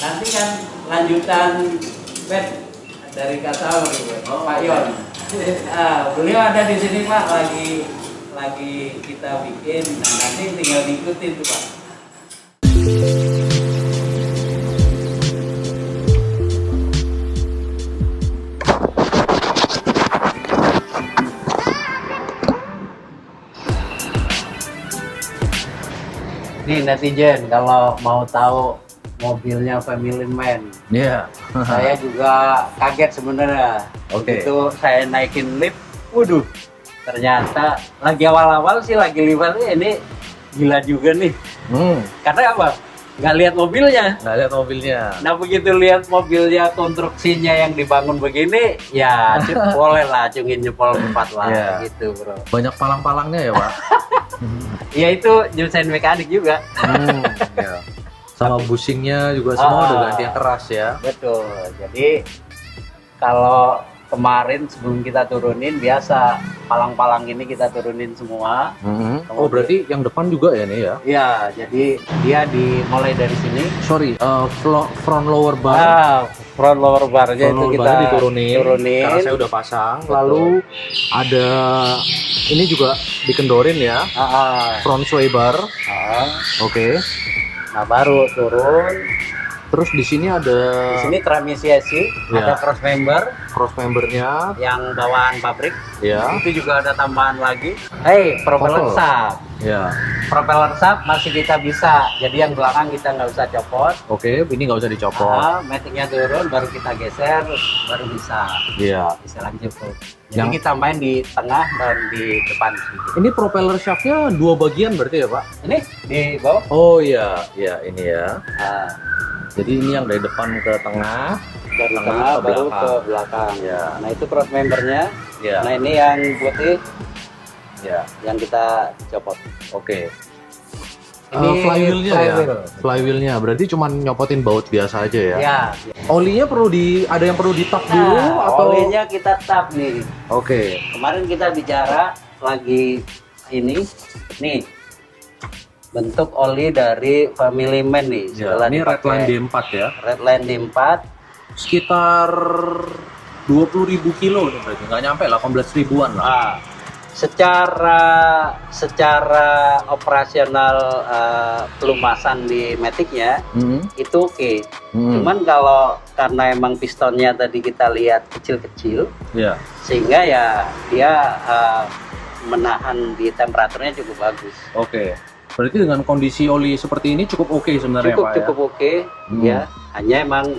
Nanti kan lanjutan bed dari kata Pak Yon. Beliau ada di sini Pak, lagi kita bikin. Nah, nanti tinggal diikutin tuh Pak. Nih netizen, kalau mau tahu mobilnya Family Man, Iya. saya juga kaget sebenarnya. Oke. Itu saya naikin lift, waduh, ternyata lagi awal-awal sih lagi lift ini gila juga nih. Karena apa? Nggak lihat mobilnya. Nggak lihat mobilnya. Nah begitu lihat mobilnya, konstruksinya yang dibangun begini, ya boleh lah acungin jempol 4 lah, Iya. gitu bro. Banyak palang-palangnya ya Pak. Ya itu desain mekanik juga. Iya. Sama bushingnya juga semua udah ganti yang keras ya. Betul. Jadi kalau kemarin sebelum kita turunin, biasa palang-palang ini kita turunin semua. Oh berarti yang depan juga ya nih ya? Ya, jadi dia dimulai dari sini. Sorry, front lower bar. Front lower barnya Front itu lower kita barnya diturunin. turunin. Karena saya udah pasang. Betul. Lalu ada ini juga dikendorin ya. Front sway bar. Oke. Nah baru turun. Terus di sini ada Di sini transmisi, Ya. ada cross member cross membernya. yang bawaan pabrik. Ya. Itu juga ada tambahan lagi. Hey, propeller Foto. sub. Ya. Propeller sub masih kita bisa. Jadi yang belakang kita nggak usah copot. Oke, ini nggak usah dicopot. Maticnya turun, baru kita geser, baru bisa. Iya. Bisa lanjut tuh. Jadi Yang- kita main di tengah dan di depan sini. Ini propeller shaftnya 2 bagian berarti ya Pak? Ini di bawah. Oh iya, iya ini ya. Nah, Jadi ini yang dari depan ke tengah. dari Tengah tengah ke baru belakang. ke belakang. Ya. Nah itu cross membernya. Ya. Nah ini yang putih Ya. yang kita copot. Oke. Ini Flywheelnya flywheel. ya. Flywheelnya berarti cuma nyopotin baut biasa aja ya. Ya. Olinya ada yang perlu di tap dulu Nah, atau? olinya kita tap nih. Oke. Kemarin kita bicara lagi ini nih bentuk oli dari Family Man nih. Ya, setelah ini dipakai. Redline D4 ya. Redline D4. Sekitar 20.000 kilo nih berarti. Nggak nyampe 18 ribuan lah. Ah, secara operasional pelumasan di Matic-nya itu oke. Cuman kalau karena emang pistonnya tadi kita lihat kecil-kecil, Ya. sehingga ya dia menahan di temperaturnya cukup bagus. Oke. Berarti dengan kondisi oli seperti ini cukup oke sebenarnya Pak ya. Cukup oke, ya. Hanya emang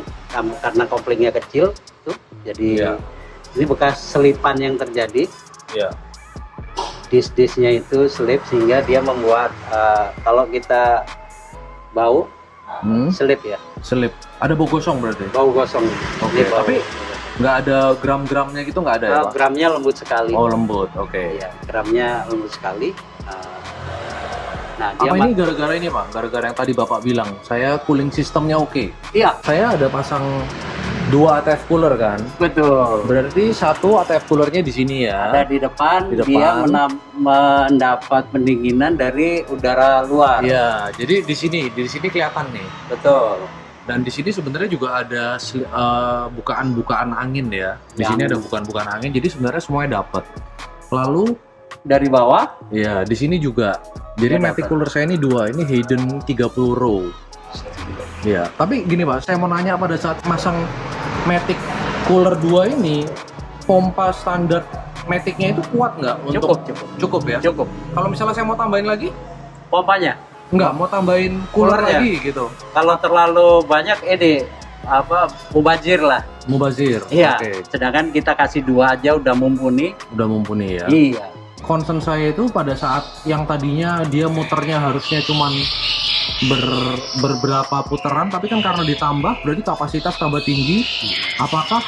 karena koplingnya kecil tuh, jadi Iya. ini bekas selipan yang terjadi. Ya. Dis-disnya itu selip sehingga dia membuat kalau kita bau selip ya, Selip. Ada bau gosong berarti. bau gosong. Oke. Dia bau. Tapi nggak ada gram-gramnya gitu nggak ada ya Pak? Gramnya lembut sekali. Oh lembut. Oke. Iya, gramnya lembut sekali. Nah, dia Apa ini gara-gara ini Pak? Gara-gara yang tadi Bapak bilang, saya cooling sistemnya oke. Iya, Saya ada pasang 2 ATF cooler kan. betul. Berarti 1 ATF coolernya di sini ya. Ada di depan, Di depan. dia mendapat pendinginan dari udara luar. Iya, jadi di sini kelihatan nih. Betul. Dan di sini sebenarnya juga ada bukaan-bukaan angin ya. Di Yang- sini ada bukaan-bukaan angin, jadi sebenarnya semuanya dapat. Lalu Dari bawah, ya di sini juga. Jadi Juga Matic dapat. cooler saya ini 2, ini Hayden 30 row. Ya, tapi gini Pak, saya mau nanya pada saat masang Matic cooler 2 ini, pompa standar Matic-nya itu kuat nggak untuk cukup ya? cukup. Kalau misalnya saya mau tambahin lagi, Pompanya, nggak mau tambahin cooler Coolernya? lagi gitu. kalau terlalu banyak ini mubazir lah. Mubazir. Iya. Oke, Sedangkan kita kasih 2 aja udah mumpuni. udah mumpuni ya. Iya. Concern saya itu pada saat yang tadinya dia muternya harusnya cuman beberapa putaran, tapi kan karena ditambah berarti kapasitas tambah tinggi. Apakah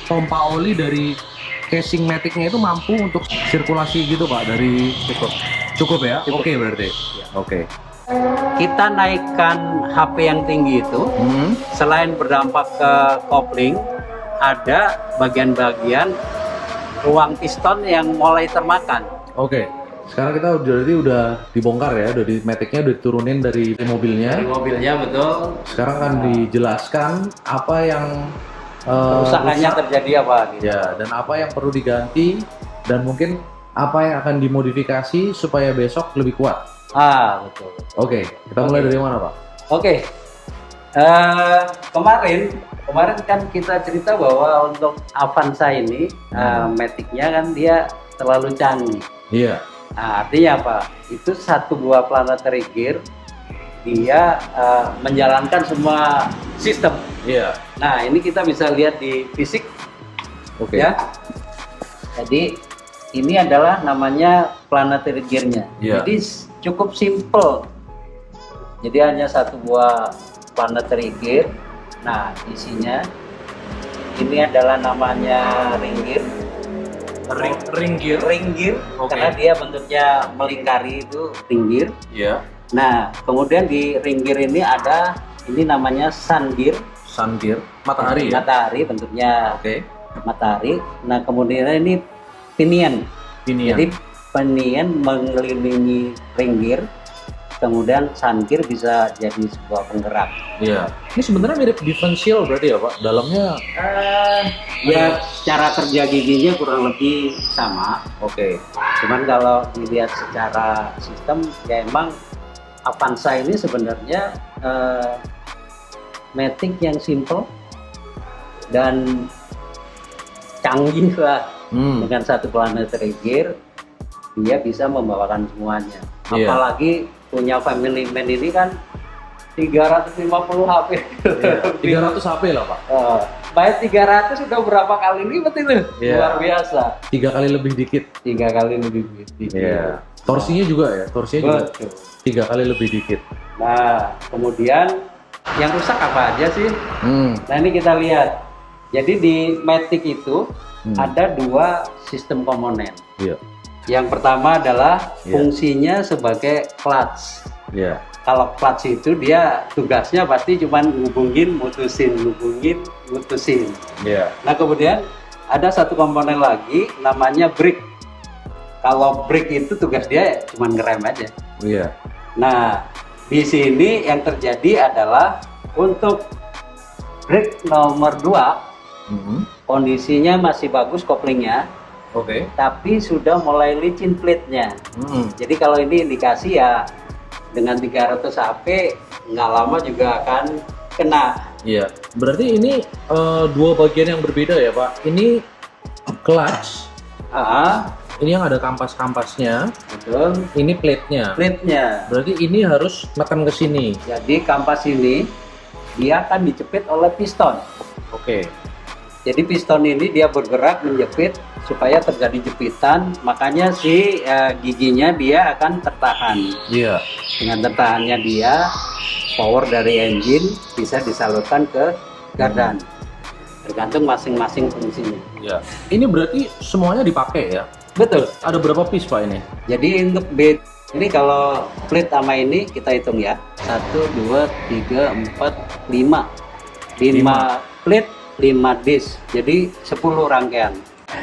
pompa oli dari casing Matic-nya itu mampu untuk sirkulasi gitu Pak dari cukup ya? Cukup. Oke berarti. Oke. Kita naikkan HP yang tinggi itu selain berdampak ke kopling, ada bagian-bagian ruang piston yang mulai termakan. Oke. Sekarang kita udah dibongkar ya, udah di matic-nya udah diturunin dari mobilnya. Dari mobilnya, betul. Sekarang akan dijelaskan apa yang Kerusakannya rusak, terjadi apa gitu. ya, dan apa yang perlu diganti, dan mungkin apa yang akan dimodifikasi supaya besok lebih kuat. Betul. Oke, kita mulai dari mana, Pak? Oke. Kemarin kan kita cerita bahwa untuk Avanza ini matic-nya kan dia terlalu canggih. Iya. Nah, artinya apa? Itu satu buah planetary gear, dia menjalankan semua sistem. Iya. Nah, ini kita bisa lihat di fisik, Oke. ya. Jadi ini adalah namanya planetary gear-nya. Iya. Jadi cukup simple. Jadi hanya satu buah planetary gear. Nah, isinya ini adalah namanya ring gear. Ring gear. Ring gear, Oke. karena dia bentuknya melingkari, itu ring gear. Iya. Nah, kemudian di ring gear ini ada, ini namanya sun gear. Sun gear. Matahari ya. Matahari, bentuknya Oke. matahari. Nah, kemudian ini pinion. Pinion. Jadi pinion mengelilingi ring gear. Kemudian sun gear bisa jadi sebuah penggerak. Iya. Ini sebenarnya mirip differential berarti ya, Pak? Dalamnya. Ya, secara kerja giginya kurang lebih sama. Oke. Cuman kalau dilihat secara sistem, ya emang Avanza ini sebenarnya matic yang simple dan canggih lah. Dengan satu planetary gear, dia bisa membawakan semuanya. Iya. Apalagi punya family man ini kan 350 HP. Iya. 300 HP lah, Pak. Bayar 300 sudah berapa kali lipat itu? Iya. Luar biasa. 3 kali lebih dikit. 3 kali lebih dikit. Iya. Torsinya juga ya. Torsinya juga Betul. 3 kali lebih dikit. Nah, kemudian yang rusak apa aja sih? Nah, ini kita lihat. Jadi di matic itu ada 2 sistem komponen. Iya. Yang pertama adalah Iya. fungsinya sebagai clutch. Iya. Kalau clutch itu dia tugasnya pasti cuman ngubungin, mutusin, ngubungin, mutusin. Iya. Nah, kemudian ada satu komponen lagi namanya brake. Kalau brake itu tugas dia cuman ngerem aja. Iya. Nah, di sini yang terjadi adalah untuk brake nomor 2 kondisinya masih bagus koplingnya, Oke. tapi sudah mulai licin plate-nya. Jadi kalau ini indikasi ya dengan 300 HP nggak lama juga akan kena. Iya. Berarti ini 2 bagian yang berbeda ya, Pak. Ini clutch. Ini yang ada kampas-kampasnya. Betul. Ini plate-nya. Plate-nya. Berarti ini harus menekan ke sini. Jadi kampas ini dia akan dijepit oleh piston. Oke. Jadi piston ini dia bergerak menjepit supaya terjadi jepitan, makanya si giginya dia akan tertahan. Iya. Dengan tertahannya dia, power dari engine bisa disalurkan ke gardan. Tergantung masing-masing fungsinya. Iya. Ini berarti semuanya dipakai ya? Betul. Ada berapa piece, Pak, ini? Jadi untuk B ini kalau plate sama ini kita hitung ya. 1, 2, 3, 4, 5. 5 plate, 5 disc. Jadi 10 rangkaian.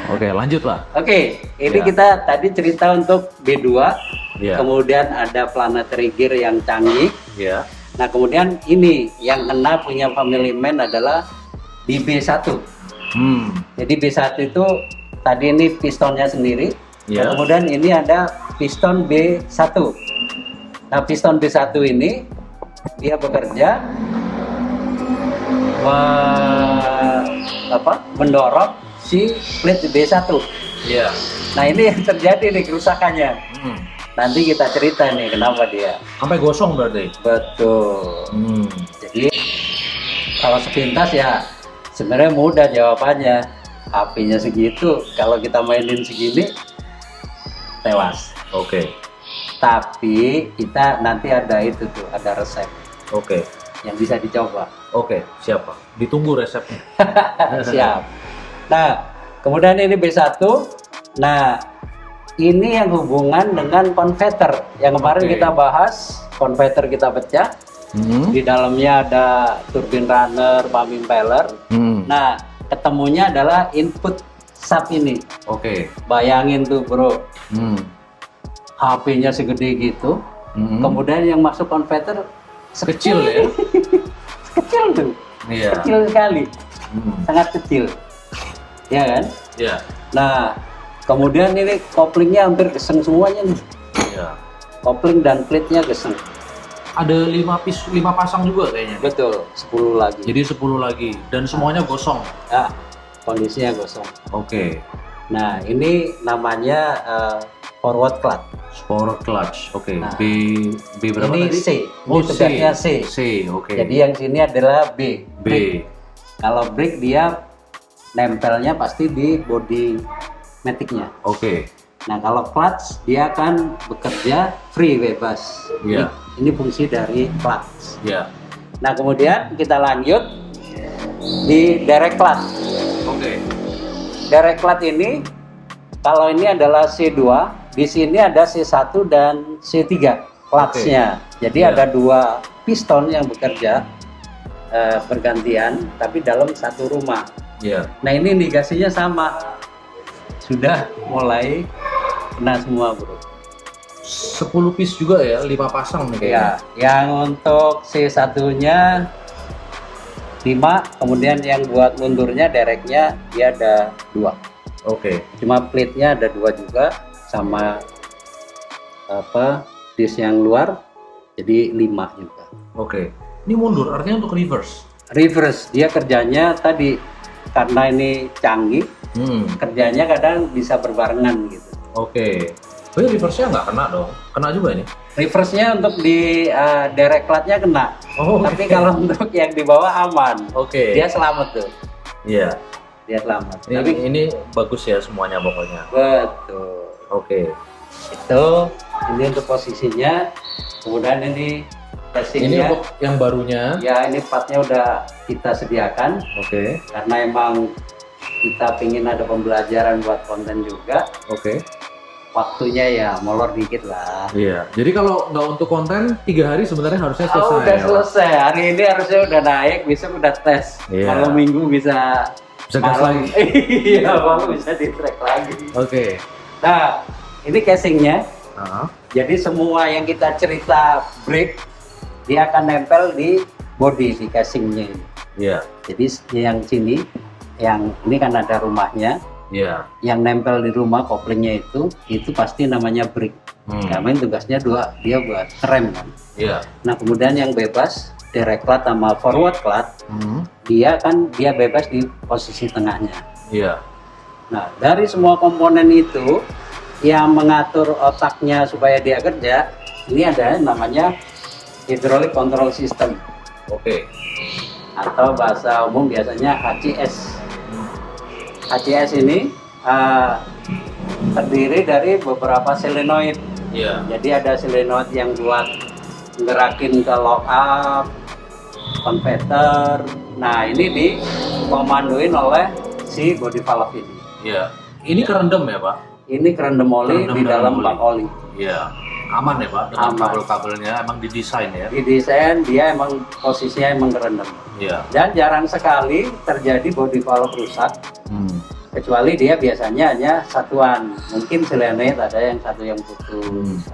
Oke, lanjut, Pak. Oke, ini Ya. kita tadi cerita untuk B2. Iya. Kemudian ada planetary gear yang canggih. Iya. Nah, kemudian ini yang kena punya family man adalah di B1. Jadi B1 itu tadi ini pistonnya sendiri. Iya. Nah, kemudian ini ada piston B1. Nah, piston B1 ini dia bekerja mendorong si plate B1. Iya. Nah, ini yang terjadi nih kerusakannya. Nanti kita cerita nih kenapa dia. Sampai gosong berarti? Betul. Jadi kalau sepintas ya sebenarnya mudah jawabannya. HP-nya segitu, kalau kita mainin segini tewas. Oke. Tapi kita nanti ada itu tuh, ada resep Oke. yang bisa dicoba. Oke, siap, Pak. Ditunggu resepnya. Siap. Nah, kemudian ini B1. Nah, ini yang hubungan dengan converter. Yang kemarin Oke. kita bahas, converter kita pecah. Di dalamnya ada turbin runner, pump impeller. Nah, ketemunya adalah input sub ini. Oke. Bayangin tuh, bro. HP-nya segede gitu. Kemudian yang masuk konverter Kecil ya? kecil tuh, Iya. kecil sekali, sangat kecil, ya kan? Iya. Nah, kemudian ini koplingnya hampir geseng semuanya nih, Iya. kopling dan plate-nya geseng. Ada 5 pasang juga kayaknya. Betul, 10 lagi. Jadi 10 lagi dan semuanya gosong. Ya, kondisinya gosong. Oke. Nah, ini namanya forward clutch. Forward clutch. Oke. Nah, B berapa Ini tadi? C, Oh, ini tegaknya C. C. Oke. Jadi yang sini adalah B. B. Kalau brake dia nempelnya pasti di body matic-nya. Oke. Nah, kalau clutch dia akan bekerja free, bebas. Iya. Ini fungsi dari clutch. Iya. Nah, kemudian kita lanjut di direct clutch. Oke. Direct clutch ini kalau ini adalah C2, di sini ada C1 dan C3 clutch-nya. Jadi Iya. ada 2 piston yang bekerja bergantian tapi dalam satu rumah. Iya. Nah, ini indikasinya sama. Sudah mulai kena semua, Bro. 10 piece juga ya, 5 pasang nih kayaknya. Ya, yang untuk C1-nya 5, kemudian yang buat mundurnya directnya dia ada 2. Oke. Cuma plate-nya ada 2 juga, sama disk yang luar jadi 5 juga. Oke. Ini mundur artinya untuk reverse. Reverse dia kerjanya tadi karena ini canggih, kerjanya kadang bisa berbarengan gitu. Oke. Oh ya, reverse-nya nggak kena dong? Kena juga ini? Reverse-nya untuk di direct clutch-nya kena. Oh, Tapi kalau untuk yang di bawah aman. Oke. Dia selamat tuh. Iya. Dia selamat. Ini, Tapi ini bagus ya semuanya pokoknya. betul. Oke. Itu ini untuk posisinya. Kemudian ini Ini casingnya. untuk yang barunya. Ya, ini partnya udah kita sediakan Oke. karena emang kita pingin ada pembelajaran buat konten juga. Oke. Waktunya ya molor dikit lah. Iya. Jadi kalau nggak untuk konten 3 hari sebenarnya harusnya selesai. Oh, udah ya, Pak? selesai. Hari ini harusnya udah naik, besok udah tes. Iya. Kalau minggu bisa Bisa gas lagi. Iya, malam bisa di track lagi. Oke. Nah, ini casingnya. Nah. Jadi semua yang kita cerita brake dia akan nempel di body, di casingnya ini. Iya. Jadi yang sini, yang ini kan ada rumahnya, Iya. yang nempel di rumah koplingnya itu pasti namanya brake. Karena tugasnya dia buat rem kan. Iya. Nah, kemudian yang bebas direct clutch sama forward clutch, dia bebas di posisi tengahnya. Iya. Nah, dari semua komponen itu yang mengatur otaknya supaya dia kerja, ini ada namanya hydraulic control system Oke. atau bahasa umum biasanya HCS. HCS ini terdiri dari beberapa solenoid. Iya. Jadi ada solenoid yang buat gerakin ke lock up, converter. Nah, ini dikomandoin oleh si body valve ini. Iya. Ini kerendam ya, Pak? Ini kerendam oli Kerendam di dalam dalam bak oli. Iya. Aman ya, Pak? Dengan Aman. kabel-kabelnya emang didesain ya? Di desain dia emang posisinya emang kerendam. Iya. Dan jarang sekali terjadi body valve rusak, kecuali dia biasanya hanya satuan. Mungkin solenoid ada yang satu yang putus.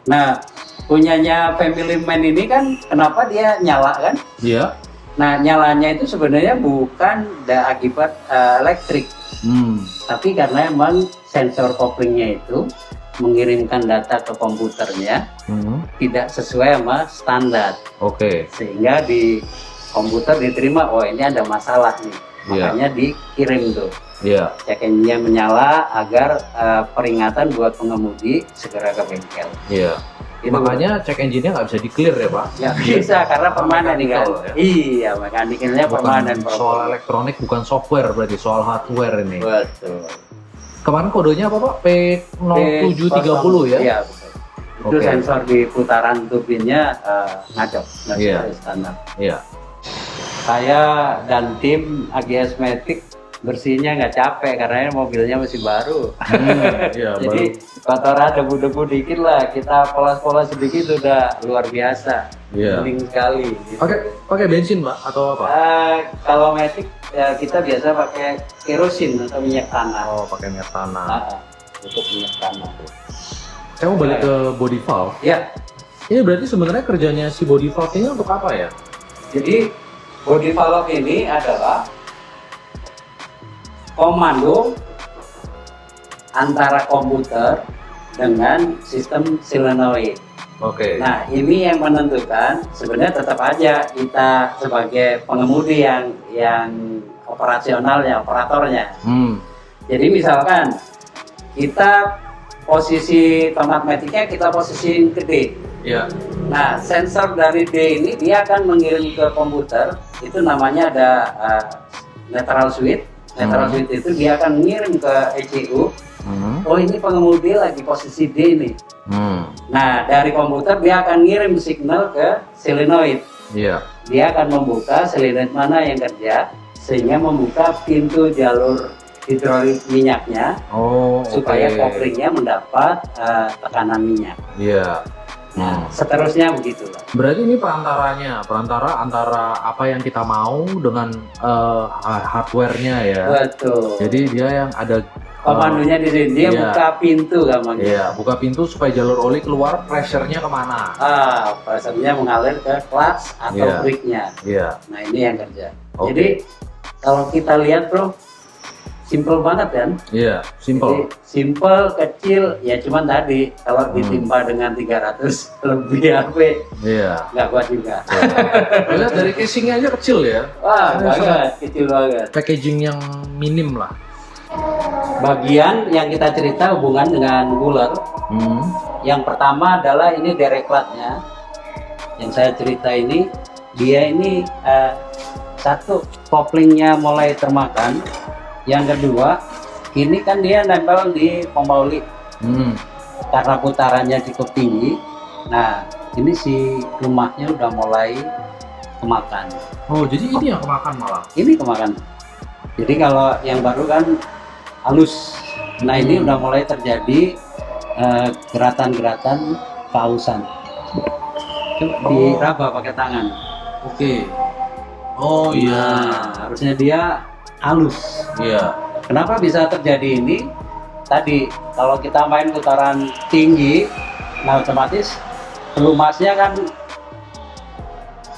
Nah, punyanya Family Man ini kan kenapa dia nyala kan? Iya. Nah, nyalanya itu sebenarnya bukan akibat elektrik, tapi karena emang sensor koplingnya itu mengirimkan data ke komputernya tidak sesuai sama standar, Oke. sehingga di komputer diterima, oh ini ada masalah nih, Iya. makanya dikirim tuh Iya. check engine-nya menyala agar peringatan buat pengemudi segera ke bengkel. Iya. Itu Makanya cek engine-nya nggak bisa di-clear ya, Pak? ya bisa karena permanen kan. Mechanical, ya? Iya, mekaniknya permanen. soal elektronik, bukan software berarti, soal hardware ini. Betul. Kemarin kodenya apa, Pak? P0730 ya? Iya, betul. Itu Oke. sensor di putaran turbinnya ngadep, nggak Iya. sesuai standar. Iya. Saya dan tim AGS Matic bersihnya nggak capek karena mobilnya masih baru. Iya, Jadi kotoran debu-debu dikit lah, kita polos-polos sedikit udah luar biasa. Iya. Penting sekali. gitu. Pakai bensin, Pak, atau apa? Kalau Matic ya kita biasa pakai kerosin atau minyak tanah. Oh, pakai minyak tanah. Untuk minyak tanah. Saya mau balik ke body valve. Ya, Ini berarti sebenarnya kerjanya si body valve ini untuk apa ya? jadi body valve ini adalah komando antara komputer dengan sistem solenoid. Oke. Nah, ini yang menentukan sebenarnya tetap aja kita sebagai pengemudi yang operasional ya, operatornya. Jadi misalkan kita posisi tomat metiknya kita posisiin ke D. Iya. Nah, sensor dari D ini dia akan mengirim ke komputer, itu namanya ada neutral switch. Neutral switch itu dia akan mengirim ke ECU. Oh, ini pengemudi lagi posisi D nih. Nah, dari komputer dia akan ngirim signal ke solenoid. Iya. Dia akan membuka solenoid mana yang kerja, sehingga membuka pintu jalur hidrolik minyaknya. Oh, supaya oke. couplingnya mendapat tekanan minyak. Iya. Nah, seterusnya begitulah. Berarti ini perantara antara apa yang kita mau dengan hardware-nya ya. Betul. Jadi dia yang ada Komandonya di sini dia iya. buka pintu gampangnya. Iya, buka pintu supaya jalur oli keluar, pressure-nya kemana? Pressure-nya mengalir ke clutch atau Iya. brake-nya. Iya. Nah, ini yang kerja. Oke. Jadi kalau kita lihat, Bro, simple banget kan? Iya, Jadi simple. simple, kecil, ya cuman tadi kalau ditimpa dengan 300 lebih HP Iya. nggak kuat juga. Lihat dari casingnya aja kecil ya. Wah, Iya, banget, kecil banget. Packaging yang minim lah. Bagian yang kita cerita hubungan dengan cooler, yang pertama adalah ini direct clutch-nya. Yang saya cerita ini, dia ini satu, couplingnya mulai termakan. Yang kedua, ini kan dia nempel di pompa oli karena putarannya cukup tinggi. Nah, ini si rumahnya udah mulai kemakan. Oh, jadi ini yang kemakan malah. Ini kemakan. Jadi kalau yang baru kan halus. Nah, ini udah mulai terjadi geratan-geratan kausan. Coba diraba pakai tangan. Oke. Oh iya. Nah, harusnya dia halus. Iya. Kenapa bisa terjadi ini? Tadi kalau kita main putaran tinggi, nah otomatis pelumasnya kan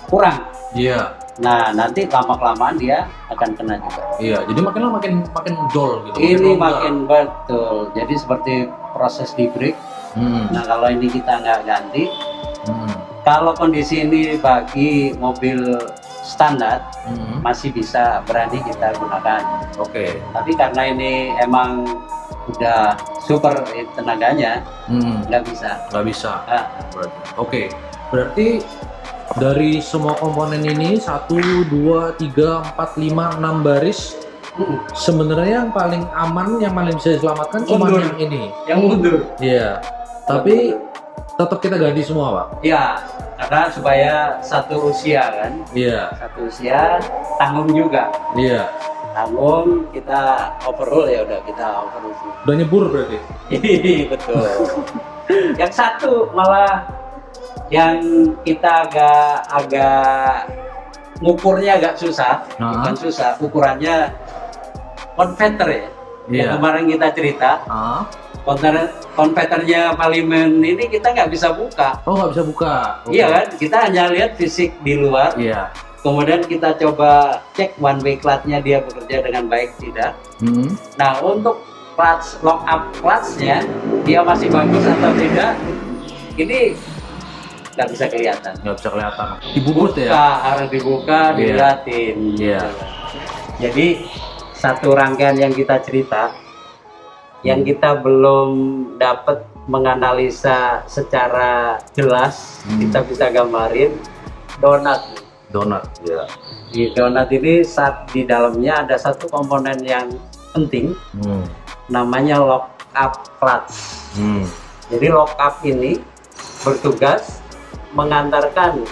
kurang. Iya. Nah, nanti lama-kelamaan dia akan kena juga. Iya. Jadi makin lama makin jol gitu. Ini longgar. makin betul. Jadi seperti proses di brake. Nah, kalau ini kita nggak ganti, kalau kondisi ini bagi mobil standar masih bisa berani kita gunakan. Oke. Tapi karena ini emang udah super tenaganya, nggak bisa. Nggak bisa. Nah, Berarti. Oke. Berarti dari semua komponen ini 1, 2, 3, 4, 5, 6 baris sebenarnya yang paling aman, yang paling bisa diselamatkan cuma Mundur. yang ini. yang mundur. Iya. Tapi tetap kita ganti semua, Pak. Ya, karena supaya satu usia kan, Iya. satu usia tanggung juga. Iya. Tanggung, kita overhaul ya udah kita overhaul. Udah nyebur berarti. Betul. Yang satu malah yang kita agak ngukurnya agak susah, bukan susah, ukurannya konverter ya. Iya. Yang kemarin kita cerita, konverternya Parlemen ini kita nggak bisa buka. Oh, nggak bisa buka. Iya kan? Kita hanya lihat fisik di luar. Iya. Kemudian kita coba cek one way clutch-nya dia bekerja dengan baik tidak. Nah, untuk clutch lock up clutch-nya dia masih bagus atau tidak, ini nggak bisa kelihatan. Nggak bisa kelihatan. Dibubut ya. Harus dibuka, Iya. dilihatin. Iya. Jadi satu rangkaian yang kita cerita, yang kita belum dapat menganalisa secara jelas, kita bisa gambarin donat. Donat. Ya. Di donat ini di dalamnya ada satu komponen yang penting, namanya lock up clutch. Jadi lock up ini bertugas mengantarkan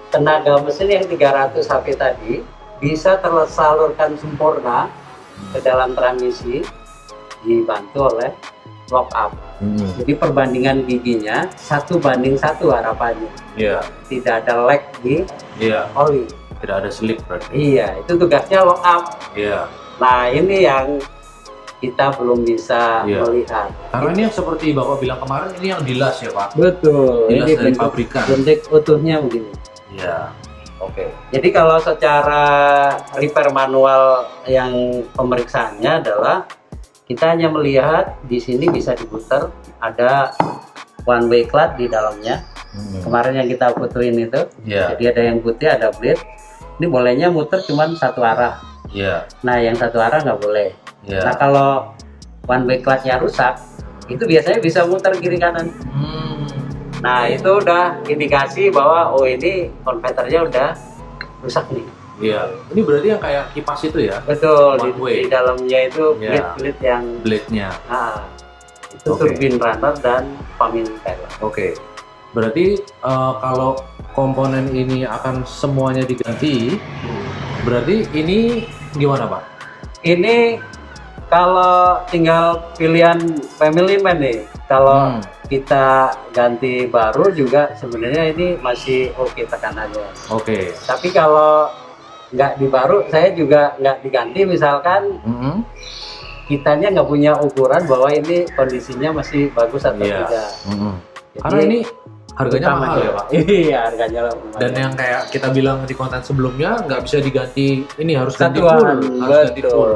tenaga mesin yang 300 HP tadi bisa tersalurkan sempurna ke dalam transmisi dibantu oleh lock up. Jadi perbandingan giginya 1:1 harapannya. Iya. Tidak ada lag di oli. Tidak ada slip berarti. Iya, itu tugasnya lock up. Iya. Nah, ini yang kita belum bisa Iya. melihat. Karena ini yang seperti Bapak bilang kemarin, ini yang dilas ya Pak? Betul. Dilas Ini dari pabrikan. bentuk utuhnya begini. Iya. Oke. Jadi kalau secara repair manual yang pemeriksaannya adalah kita hanya melihat di sini bisa diputar, ada one way clamp di dalamnya. Kemarin yang kita fotoin itu, Iya. jadi ada yang putih, ada bleed. Ini bolehnya muter cuman satu arah. Iya. Nah, yang satu arah nggak boleh. Iya. Nah, kalau one way clutch-nya rusak, itu biasanya bisa muter kiri kanan. Nah, itu udah indikasi bahwa oh ini konverternya udah rusak nih. Iya. Ini berarti yang kayak kipas itu ya? Betul, One way. di dalamnya itu Iya. bleed yang Blade-nya. itu Oke. turbin runner dan pump impeller. Oke. Berarti kalau komponen ini akan semuanya diganti, berarti ini gimana Pak? Ini kalau tinggal pilihan family man nih. Kalau kita ganti baru juga sebenarnya ini masih oke tekanannya. Oke. Tapi kalau nggak di baru, saya juga nggak diganti misalkan kitanya nggak punya ukuran bahwa ini kondisinya masih bagus atau Iya. tidak. Jadi, Karena ini harganya utama mahal aja. ya Pak? Iya, harganya lumayan. Dan yang kayak kita bilang di konten sebelumnya, nggak bisa diganti, ini harus ganti Satuan, full. Harus ganti betul. full.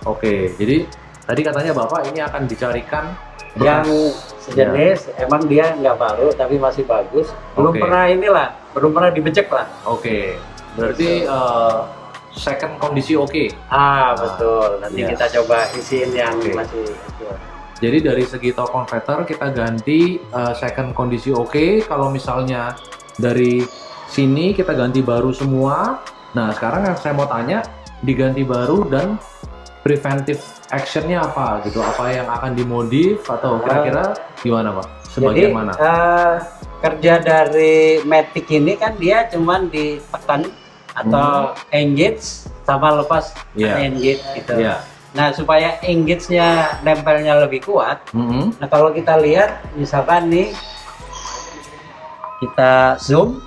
Oke, jadi tadi katanya Bapak ini akan dicarikan Yang bekas. sejenis, emang dia nggak baru tapi masih bagus. Belum Oke. pernah inilah, belum pernah dibecek lah. Oke, berarti second kondisi oke. Betul. Nanti Iya. kita coba isiin yang Oke. masih. Jadi dari segi torque converter kita ganti second kondisi oke. Kalau misalnya dari sini kita ganti baru semua. Nah sekarang yang saya mau tanya, diganti baru dan preventive actionnya apa gitu? Apa yang akan dimodif atau kira-kira gimana Pak? Sebagian Jadi, mana? kerja dari Matic ini kan dia cuman ditekan atau engage sama lepas Iya. engage gitu. Iya. Nah, supaya engage-nya nempelnya lebih kuat. Nah, kalau kita lihat misalkan nih kita zoom,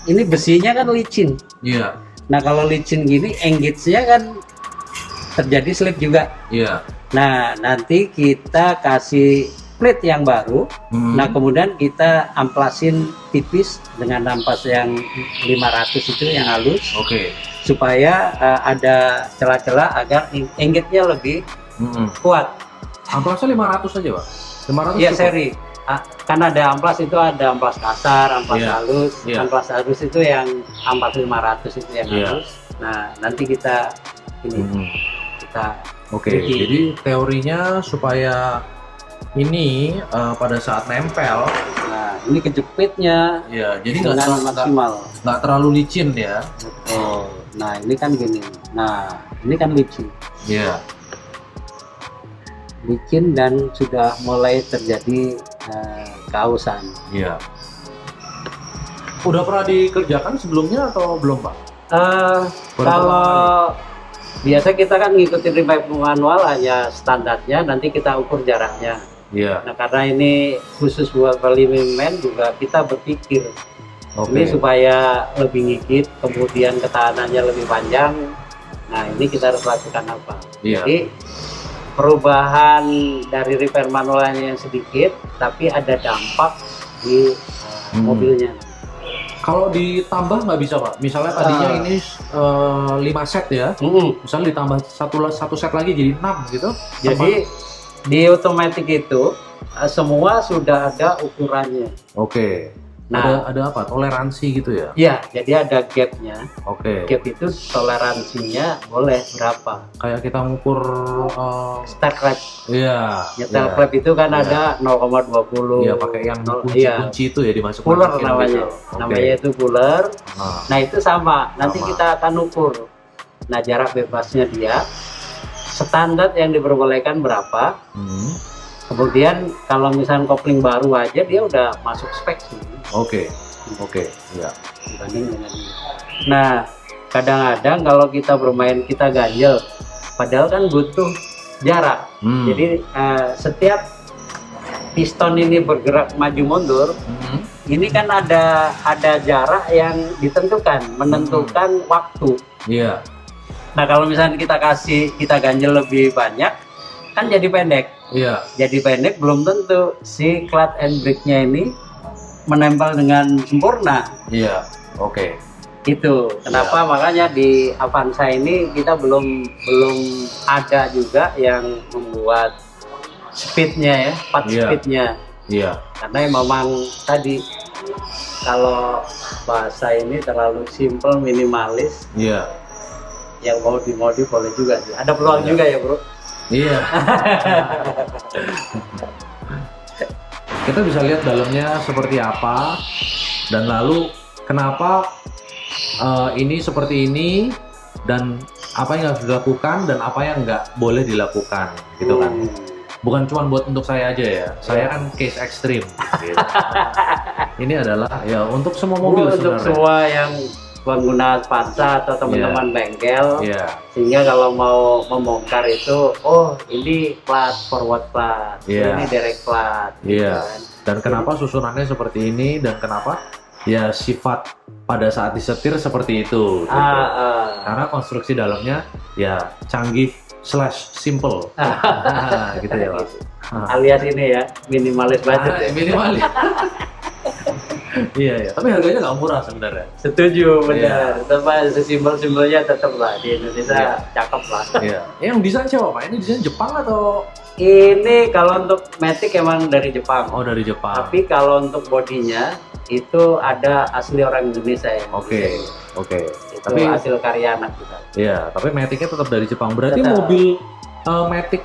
ini besinya kan licin. Iya. Nah, kalau licin gini engage-nya kan terjadi slip juga. Iya. Nah, nanti kita kasih plate yang baru. Nah, kemudian kita amplasin tipis dengan ampas yang 500 itu yang halus. Oke. Supaya ada celah-celah agar engage-nya lebih kuat. Amplasnya 500 aja Pak? 500 Iya, cukup? seri. Kan ada amplas itu ada amplas kasar, amplas Iya. halus. Iya. Amplas halus itu yang amplas 500 itu yang Iya. halus. Nah, nanti kita ini kita Oke, jadi teorinya supaya ini pada saat nempel, nah, ini kejepitnya ya jadi nggak dengan terlalu, maksimal. nggak terlalu licin ya. Oh, nah ini kan gini. Nah, ini kan licin. Iya. Licin dan sudah mulai terjadi kausan. Iya. Udah pernah dikerjakan sebelumnya atau belum Pak? Baru Kalau biasa kita kan ngikutin revive manual hanya standarnya, nanti kita ukur jaraknya. Iya. Nah, karena ini khusus buat man juga kita berpikir Oke. ini supaya lebih ngikit, kemudian ketahanannya lebih panjang. Nah, ini kita harus lakukan apa? Iya. Jadi perubahan dari repair manualnya yang sedikit, tapi ada dampak di mobilnya. Kalau ditambah nggak bisa Pak? Misalnya tadinya ini 5 set ya, misalnya ditambah satu set lagi jadi 6 gitu. Jadi di otomatis itu semua sudah ada ukurannya. Oke. Nah, ada apa? Toleransi gitu ya? ya, jadi ada gapnya. Oke. Gap itu toleransinya boleh berapa? Kayak kita ngukur Start clap. iya. Nyetel iya. clap itu kan Iya. ada 0,20. Iya, pakai yang kunci-kunci itu ya dimasukkan. Puller mesin namanya. gitu. Oke. Namanya itu puller. Nah, Nah, itu sama. Nanti Sama. kita akan ukur. Nah, jarak bebasnya dia standar yang diperbolehkan berapa? Kemudian kalau misalnya kopling baru aja dia udah masuk spek sih Oke. Iya. dibanding dengan ini. Nah, kadang-kadang kalau kita bermain kita ganjel, padahal kan butuh jarak. Jadi setiap piston ini bergerak maju mundur, ini kan ada jarak yang ditentukan, menentukan waktu. Iya. Nah, kalau misalnya kita ganjel lebih banyak, kan jadi pendek. Iya. Jadi pendek belum tentu si clutch and brake-nya ini menempel dengan sempurna. Iya. Oke. Itu kenapa makanya di Avanza ini kita belum ada juga yang membuat speednya ya, part Iya. speednya. Iya. Karena memang tadi kalau bahasa ini terlalu simple, minimalis, Iya. yang mau dimodif boleh juga sih. Ada peluang Iya. juga ya bro. Iya. Kita bisa lihat dalamnya seperti apa dan lalu kenapa ini seperti ini dan apa yang harus dilakukan dan apa yang nggak boleh dilakukan gitu kan. Bukan cuma buat untuk saya aja ya, saya kan case ekstrim gitu. Ini adalah ya untuk semua mobil Untuk sebenarnya. semua yang pengguna Avanza atau teman-teman bengkel, Iya. sehingga kalau mau membongkar itu, oh ini plat forward plat, Iya. ini direct plat, gitu Iya. kan. Dan kenapa susunannya seperti ini dan kenapa ya sifat pada saat disetir seperti itu. Gitu. Karena konstruksi dalamnya ya canggih slash simple. Gitu ya Pak. Alias ini ya minimalis budget ya. Minimalis. Iya ya, tapi harganya nggak murah sebenarnya. Setuju benar. Tapi sesimpel-simpelnya tetap lah di Indonesia Iya. cakep lah. Iya. Yang desain siapa Pak? Ini desain Jepang atau? Ini kalau untuk Matic emang dari Jepang. Oh dari Jepang. Tapi kalau untuk bodinya itu ada asli orang Indonesia ya. Oke. Oke. Itu Tapi hasil karya anak kita. ya, tapi Matic-nya tetap dari Jepang. Berarti Tetap. mobil Matic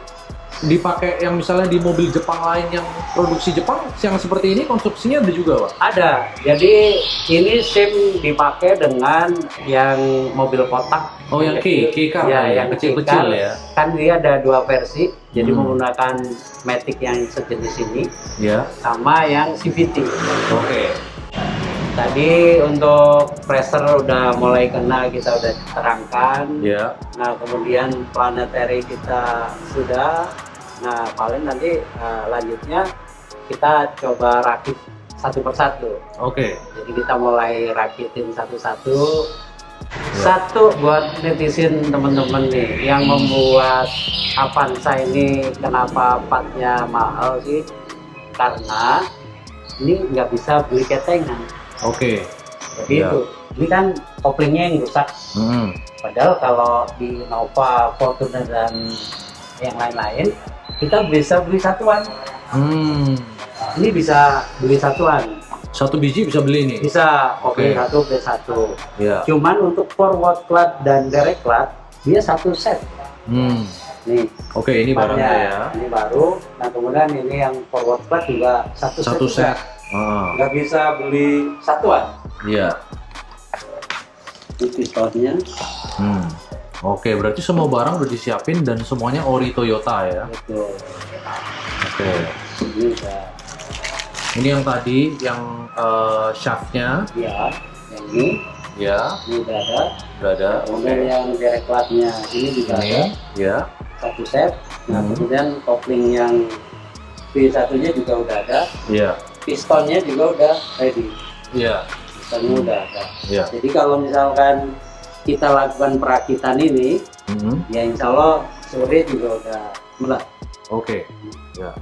dipakai yang misalnya di mobil Jepang lain yang produksi Jepang yang seperti ini konstruksinya ada juga Pak? Ada. Jadi ini SIM dipakai dengan yang mobil kotak. Oh yang K-car Ya, yang kecil-kecil K-car. ya? Kan dia ada dua versi. Jadi Hmm. menggunakan Matic yang sejenis ini Ya. sama yang CVT. Oke. Tadi untuk pressure udah mulai kena, kita udah terangkan. Ya. Nah kemudian planetary kita sudah. Nah paling nanti lanjutnya kita coba rakit satu persatu. Oke. Jadi kita mulai rakitin satu-satu. Ya. Satu buat netizen teman-teman nih yang membuat Avanza ini kenapa partnya mahal sih? Karena ini nggak bisa beli ketengan. Oke. Jadi Ya. itu, ini kan koplingnya yang rusak. Hmm. Padahal kalau di Nova, Fortuner dan yang lain-lain, kita bisa beli satuan. Hmm. Ini bisa beli satuan. Satu biji bisa beli ini? Bisa Oke. satu beli satu. Ya. Cuman untuk forward clutch dan direct clutch, dia satu set. Hmm. Nih, Oke, ini barangnya ya. Ini baru. Nah kemudian ini yang forward clutch juga satu Satu set. set. Ah. Nggak bisa beli satuan. Iya. Ini pistonnya. Hmm. Oke, berarti semua barang udah disiapin dan semuanya ori Toyota ya. Betul. Oke. Ini udah. Ini yang tadi yang shaftnya Ya, yang ini ya udah ada. udah ada. Kemudian yang direct clutch-nya ini juga ada Ini ya. satu set. Nah Hmm. kemudian kopling yang B1-nya juga udah ada. Iya. Pistonnya juga udah ready. Iya. Pistonnya udah ada. Iya. Jadi kalau misalkan kita lakukan perakitan ini, Mhm. ya insya Allah sore juga udah mulai. Oke. Ya.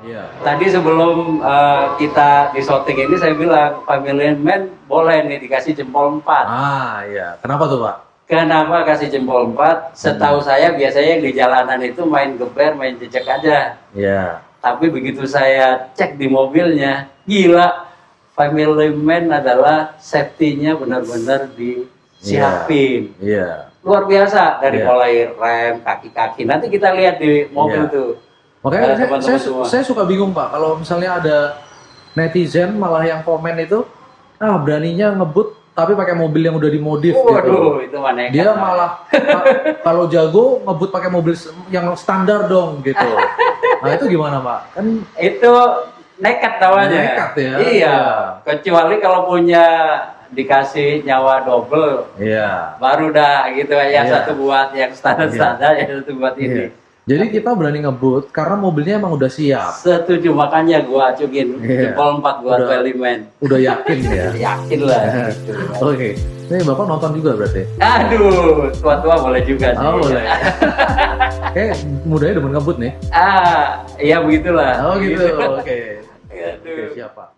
Iya. Tadi sebelum kita di shooting ini saya bilang Family Man boleh nih dikasih jempol 4. Iya. Kenapa tuh Pak? Kenapa kasih jempol 4? Setahu saya biasanya yang di jalanan itu main geber, main jejak aja. Iya. Tapi begitu saya cek di mobilnya, gila, Family Man adalah safety-nya benar-benar disiapin. Iya. Luar biasa dari Iya. mulai rem, kaki-kaki. Nanti kita lihat di mobil Iya. tuh. Makanya teman-teman semua. saya suka bingung Pak, kalau misalnya ada netizen malah yang komen itu, beraninya ngebut tapi pakai mobil yang udah dimodif Waduh, gitu. itu mana Dia malah kalau jago ngebut pakai mobil yang standar dong gitu. Nah itu gimana Pak? Kan itu nekat namanya. Nekat ya? Iya. Iya. Kecuali kalau punya dikasih nyawa double, iya. baru dah gitu ya. Iya. Satu buat yang standar-standar, yang satu buat Iya. ini. Jadi kita berani ngebut karena mobilnya emang udah siap. Setuju, makanya gua acukin Iya. jempol 4 buat Udah. Family Man. Udah yakin ya. Yakin lah. gitu. Oke. Ini Bapak nonton juga berarti? Aduh, tua-tua boleh juga sih. Oh boleh. Mudanya demen ngebut nih. Iya begitulah. Oh gitu. Oke. Aduh. Oke siap Pak.